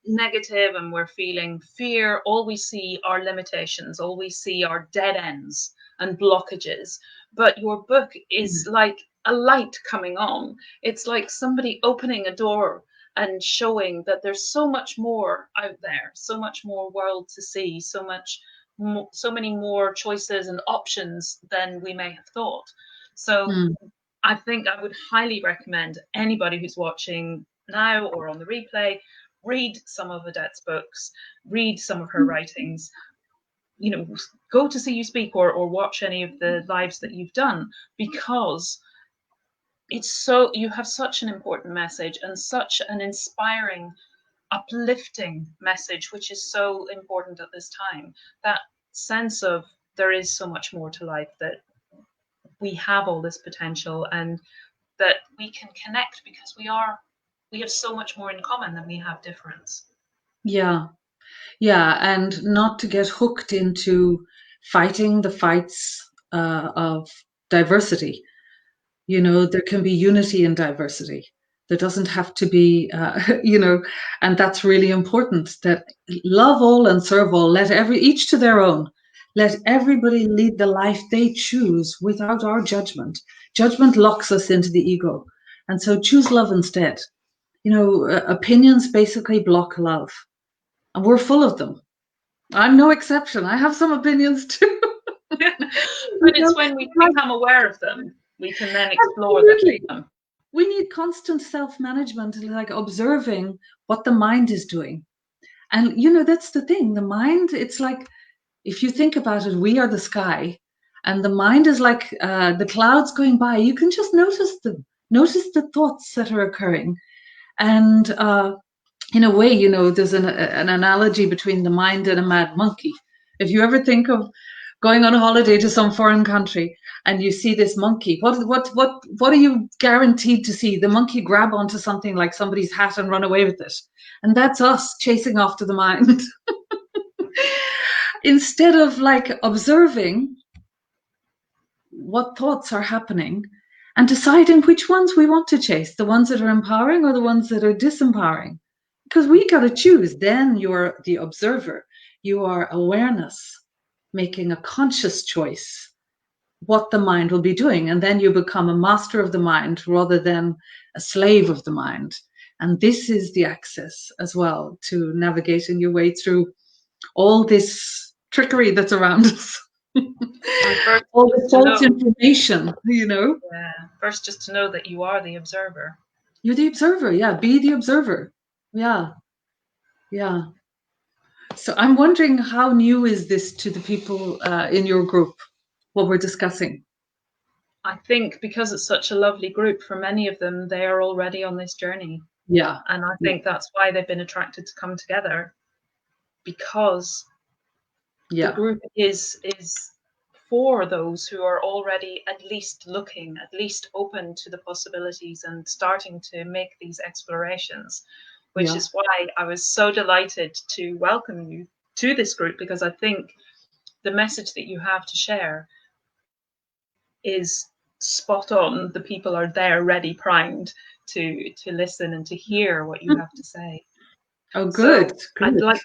negative and we're feeling fear, all we see are limitations, all we see are dead ends and blockages. But your book is like a light coming on. It's like somebody opening a door and showing that there's so much more out there, so much more world to see, so many more choices and options than we may have thought. So I think I would highly recommend anybody who's watching now or on the replay, read some of Odette's books, read some of her writings, go to see you speak or watch any of the lives that you've done, because you have such an important message and such an inspiring, uplifting message, which is so important at this time. That sense of there is so much more to life, that we have all this potential and that we can connect because we have so much more in common than we have difference. Yeah. Yeah, and not to get hooked into fighting the fights of diversity. There can be unity in diversity. There doesn't have to be, and that's really important, that love all and serve all. Let each to their own. Let everybody lead the life they choose without our judgment. Judgment locks us into the ego. And so choose love instead. Opinions basically block love. And we're full of them. I'm no exception. I have some opinions too. But it's when we become aware of them, we can then explore them. We need constant self-management, like observing what the mind is doing. And, that's the thing. The mind, it's like, if you think about it, we are the sky. And the mind is like the clouds going by. You can just notice them. Notice the thoughts that are occurring. And in a way, there's an analogy between the mind and a mad monkey. If you ever think of going on a holiday to some foreign country and you see this monkey, what are you guaranteed to see? The monkey grab onto something like somebody's hat and run away with it. And that's us chasing after the mind. Instead of like observing what thoughts are happening and deciding which ones we want to chase, the ones that are empowering or the ones that are disempowering. Because we got to choose. Then you're the observer. You are awareness, making a conscious choice what the mind will be doing. And then you become a master of the mind rather than a slave of the mind. And this is the access as well to navigating your way through all this trickery that's around us. All the false information, Yeah. First, just to know that you are the observer. You're the observer. Yeah. Be the observer. Yeah. Yeah. So I'm wondering, how new is this to the people in your group, what we're discussing? I think because it's such a lovely group, for many of them, they are already on this journey. Yeah. And I think that's why they've been attracted to come together, because the group is for those who are already at least looking, at least open to the possibilities and starting to make these explorations, which is why I was so delighted to welcome you to this group, because I think the message that you have to share is spot on. The people are there ready, primed to listen and to hear what you have to say. Oh, good. So good.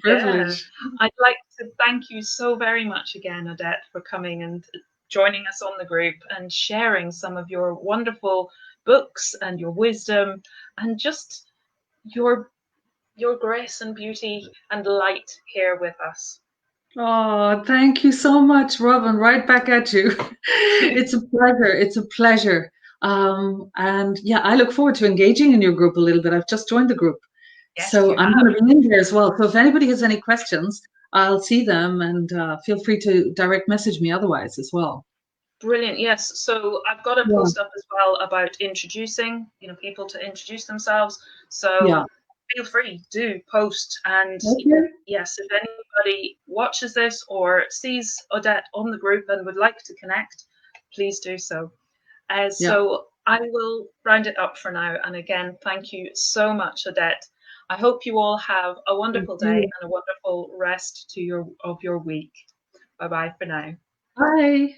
Privilege. I'd like to thank you so very much again, Odette, for coming and joining us on the group and sharing some of your wonderful books and your wisdom and just your grace and beauty and light here with us. Oh, thank you so much, Robin. Right back at you. It's a pleasure. It's a pleasure. And yeah, I look forward to engaging in your group a little bit. I've just joined the group, Yes, so you I'm have. going to be in there as well. So if anybody has any questions, I'll see them and feel free to direct message me otherwise as well. Brilliant. Yes. So I've got a Yeah, post up as well about introducing, people to introduce themselves. yeah. So feel free, do post. And Okay. yes, if anybody watches this or sees Odette on the group and would like to connect, please do so. Yeah. So I will round it up for now. And again, thank you so much, Odette. I hope you all have a Thank wonderful day you. and a wonderful rest of your week. Bye bye for now. Bye.